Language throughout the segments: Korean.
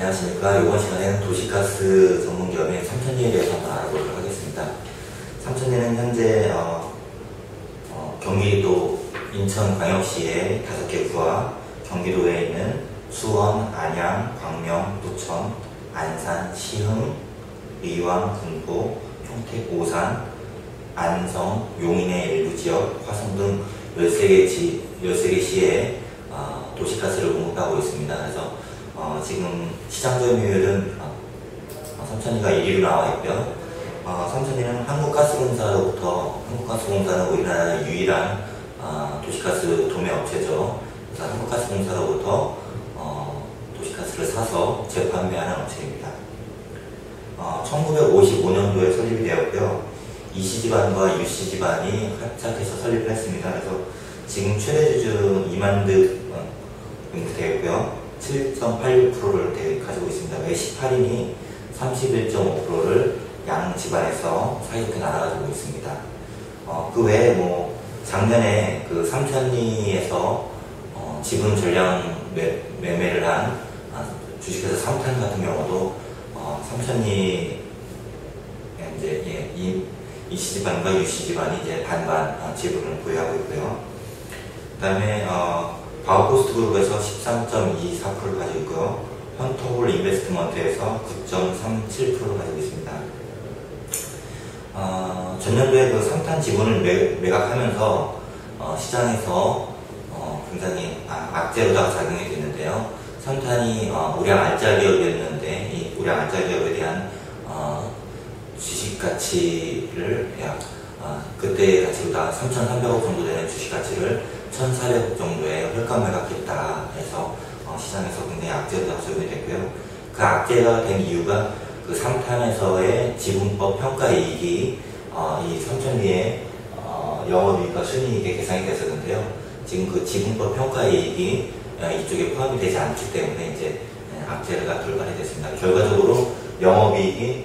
안녕하십니까. 이번 시간에는 도시가스 전문기업인 삼천리에 대해서 한번 알아보도록 하겠습니다. 삼천리는 현재 경기도 인천광역시의 5개 구와 경기도에 있는 수원, 안양, 광명, 부천, 안산, 시흥, 의왕, 군포, 평택, 오산, 안성, 용인의 일부 지역, 화성 등 13개 시에 도시가스를 공급하고 있습니다. 그래서 지금 시장 점유율은 삼천리가 1위로 나와 있고요. 삼천리는 한국가스공사는 우리나라의 유일한 도시가스 도매업체죠. 그래서 한국가스공사로부터 도시가스를 사서 재판매하는 업체입니다. 1955년도에 설립이 되었고요. EC지반과 UC지반이 합작해서 설립을 했습니다. 그래서 지금 최대 주주 2만 대 되었고요. 7.86%를 가지고 있습니다. 매 18인이 31.5%를 양 집안에서 사이좋게 나눠가지고 있습니다. 그 외에 작년에 그 삼천리에서 지분 전량 매매를 한 주식회사 삼탄 같은 경우도 삼천리 이제 EC지반과 UC지반이 이제 반반 지분을 보유하고 있고요. 그 다음에 바우포스트그룹에서 13.24%를 가지고 있고요. 헌터홀 인베스트먼트에서 9.37%를 가지고 있습니다. 전년도에 그 삼탄 지분을 매각하면서 시장에서 굉장히 악재로다가 작용이 됐는데요. 삼탄이 우량 알짜 기업이었는데 이 우량 알짜 기업에 대한 주식 가치를 그때 가치보다 3,300억 정도 되는 주식 가치를 1,400억 정도의 헐값 매각했다 해서 시장에서 굉장히 악재로 적용이 됐고요. 그 악재가 된 이유가 그 삼탄에서의 지분법 평가이익이 이 삼천리의 영업이익과 순이익에 계산이 됐었는데요. 지금 그 지분법 평가이익이 이쪽에 포함이 되지 않기 때문에 이제 악재가 돌발이 됐습니다. 결과적으로 영업이익이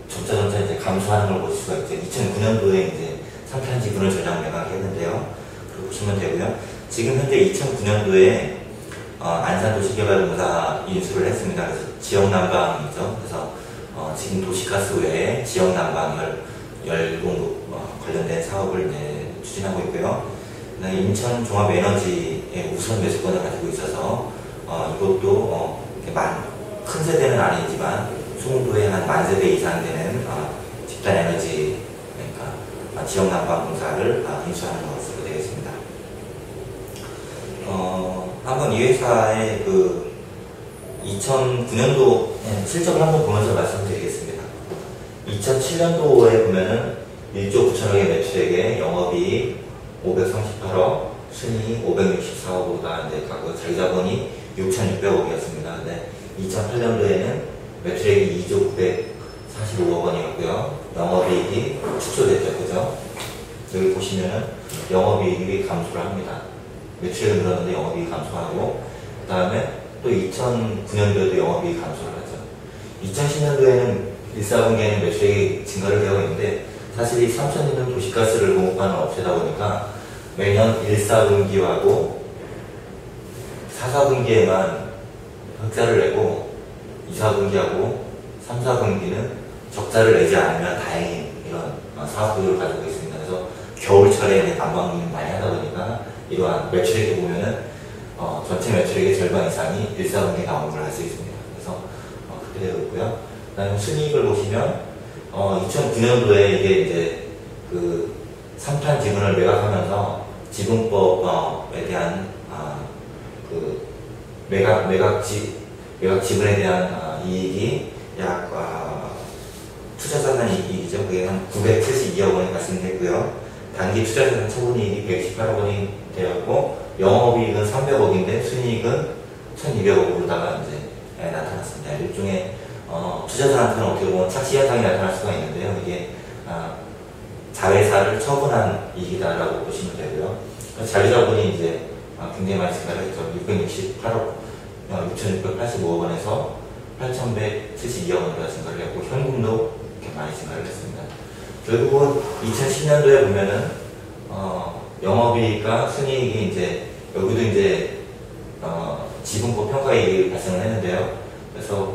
점차 이제 감소하는 걸 보실 수가 있죠. 2009년도에 이제 삼탄 지분을 전량 매각했는데요. 그렇게 보시면 되고요. 지금 현재 2009년도에 안산도시개발공사 인수를 했습니다. 그래서 지역난방이죠. 그래서 지금 도시가스 외에 지역난방 열공급 관련된 사업을 이제 추진하고 있고요. 인천종합에너지의 우선 매수권을 가지고 있어서 이것도 큰 세대는 아니지만 송도에 한 10,000세대 이상 되는 집단에너지, 그러니까 지역난방공사를 인수하는 것으로 되겠습니다. 한번 이 회사의 그 2009년도 실적을 한번 보면서 말씀드리겠습니다. 2007년도에 보면은 1조 9천억의 매출액에 영업이익 538억, 순이익 564억으로다 이제 가고 자기자본이 6,600억이었습니다. 근데 2008년도에는 매출액이 2조 945억 원이었고요. 영업이익이 축소됐죠, 그죠? 여기 보시면은 영업이익이 감소를 합니다. 매출액은 늘었는데 영업이익이 감소하고, 그 다음에 또 2009년도에도 영업이익이 감소를 하죠. 2010년도에는 1사분기에는 매출액이 증가를 되어 있는데, 사실 이 삼천리는 도시가스를 공급하는 업체다 보니까 매년 1사분기하고 4사분기에만 흑자를 내고 2사분기하고 3사분기는 적자를 내지 않으면 다행인 이런 사업 구조를 가지고 있습니다. 그래서 겨울철에 난방비를 많이 하다 보니까 이러한 매출액을 보면은 전체 매출액의 절반 이상이 1사분기에 나오는 걸 알 수 있습니다. 그래서 그렇게 되어 있고요. 그 다음에 순이익을 보시면 2009년도에 이게 이제 그 삼탄 지분을 매각하면서 지분법에 대한 그 매각 지분에 대한 이익이 약 투자자산 이익이죠. 그게 한 972억 원이 발생했고요. 단기 투자자산 처분이익이 118억 원이 되었고, 영업이익은 300억인데 순이익은 1,200억으로다가 이제 나타났습니다. 일종의 투자자한테는 어떻게 보면 착시 현상이 나타날 수가 있는데요. 이게 자회사를 처분한 이익이다라고 보시면 되고요. 자기자본이 이제 굉장히 많이 증가를 했죠. 668억 6,685억 원에서 8,172억 원으로 증가를 했고, 현금도 이렇게 많이 증가를 했습니다. 결국은 2010년도에 보면은 영업이익과 순이익이 이제 여기도 이제 지분법 평가이익이 발생을 했는데요. 그래서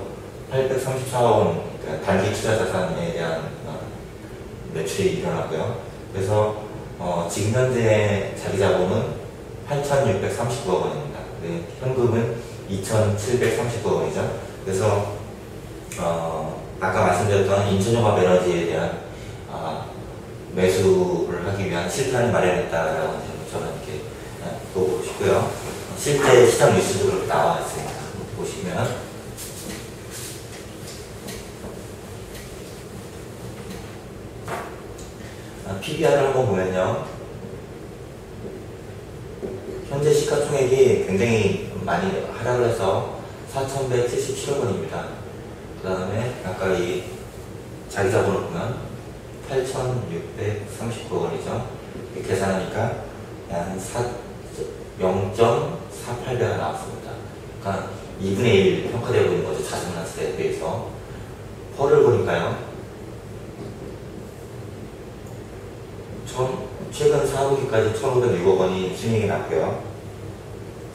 34억, 그러니까 단기 투자 자산에 대한 매출이 일어났고요. 그래서 지금 현재 자기 자본은 8,630억 원입니다. 네, 현금은 2,730억 원이죠. 그래서 아까 말씀드렸던 인천종합에너지에 대한 매수를 하기 위한 실탄을 마련했다라고 저는 이렇게 보고 싶고요. 실제 시장 뉴스도 그렇게 나와 있습니다. 보시면 PBR을 한번 보면요, 현재 시가총액이 굉장히 많이 하락을 해서 4,177억 원입니다. 그 다음에 아까 이 자기 자본을 보면 8,639억 원이죠. 계산하니까 한 0.48배가 나왔습니다. 그러니까 2분의 1 평가되고 있는 거죠. 자산가치에 비해서. 펄을 보니까요, 최근 4분기까지 1,506억 원이 순이익이 났고요.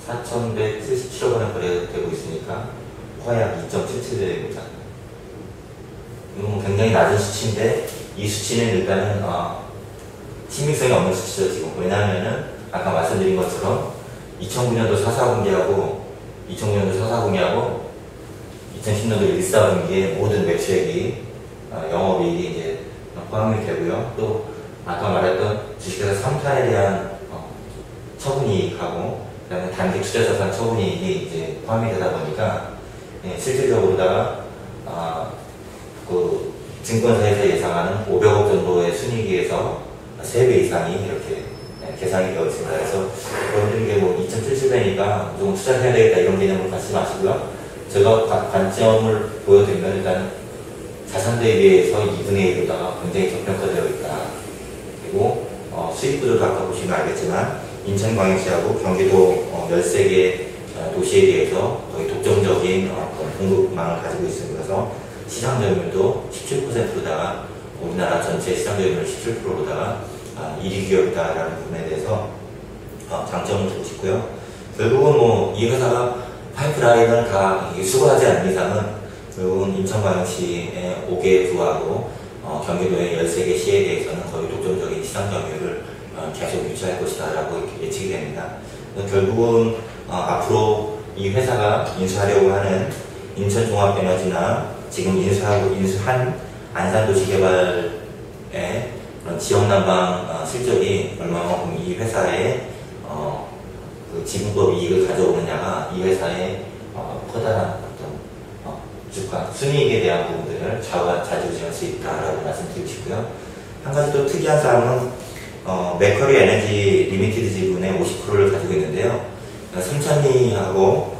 4,177억 원에 거래되고 있으니까 허약 2.77배입니다. 이건 굉장히 낮은 수치인데, 이 수치는 일단은 신빙성이 없는 수치죠, 지금. 왜냐하면은 아까 말씀드린 것처럼 2009년도 4분기하고 2010년도 1분기에 모든 매출액이 영업이익이 이제 포함이 되고요. 또 아까 말했던 주식회사 3탄에 대한 처분이익하고 그다음에 단기 투자자산 처분이익이 이제 포함이 되다 보니까 실질적으로다가 그 증권사에서 예상하는 500억 정도의 순이익에서 3배 이상이 이렇게 계산이 되어 있습니다. 그래서 여러분들 이게 뭐 2.77배니까 좀 투자해야 되겠다 이런 개념을 갖지 마시고요. 제가 관점을 보여드리면 일단 자산 대비해서 2분의 1로다가 굉장히 저평가되어 있다. 그리고 수익구조도 아까 보시면 알겠지만 인천광역시하고 경기도 13개 도시에 대해서 거의 독점적인 공급망을 가지고 있습니다. 그래서 시장 점유율도 17%로다가 우리나라 전체 시장 점유율 17%로다가 1위 기업이다라는 부분에 대해서 장점을 두고 싶고요. 결국은 뭐 이 회사가 파이프라인을 다 수거하지 않는 이상은 결국은 인천광역시의 5개 구하고 경기도의 13개 시에 대해서는 거의 독점적인 시장 점유율을 계속 유지할 것이다라고 이렇게 예측이 됩니다. 결국은 앞으로 이 회사가 인수하려고 하는 인천종합에너지나 지금 인수한 안산도시개발의 그런 지역난방 실적이 얼마만큼 이 회사의 그 지분법 이익을 가져오느냐가 이 회사의 커다란 어떤 주가 순이익에 대한 부분들을 좌지우지할 수 있다라고 말씀드리고 싶고요. 한 가지 또 특이한 사항은 맥커리 에너지 리미티드 지분의 50%를 가지고 있는데요. 삼천리하고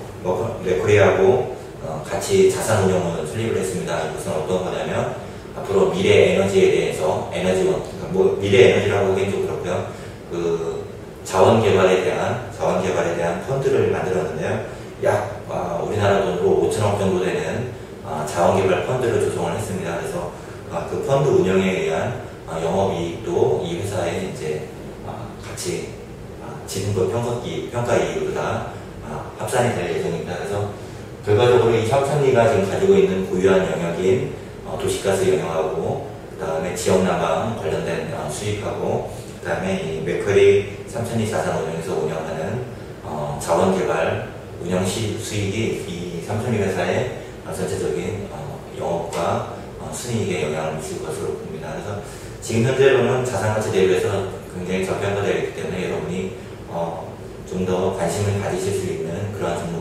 맥커리하고 같이 자산 운용을 설립을 했습니다. 이것은 어떤 거냐면 앞으로 미래 에너지에 대해서 그러니까 뭐 미래 에너지라고 하기엔 좀 그렇고요. 그 자원 개발에 대한 펀드를 만들었는데요. 약 우리나라 돈으로 5천억 정도 되는 자원 개발 펀드를 조성을 했습니다. 그래서 그 펀드 운영에 의한 영업이익도 이 회사에 이제 같이 지분법 평가이익으로 다 합산이 될 예정입니다. 그래서 결과적으로 이 삼천리가 지금 가지고 있는 고유한 영역인 도시가스 영역하고 그 다음에 지역난방 관련된 수익하고 그 다음에 이 맥커리 삼천리 자산운용에서 운영하는 자원개발 운영 수익이 이 삼천리 회사의 전체적인 영업과 순이익에 영향을 미칠 것으로 봅니다. 그래서 지금 현재로는 자산가치 대비해서 굉장히 저평가되어 있기 때문에 여러분이 좀 더 관심을 가지실 수 있는 그러한 종목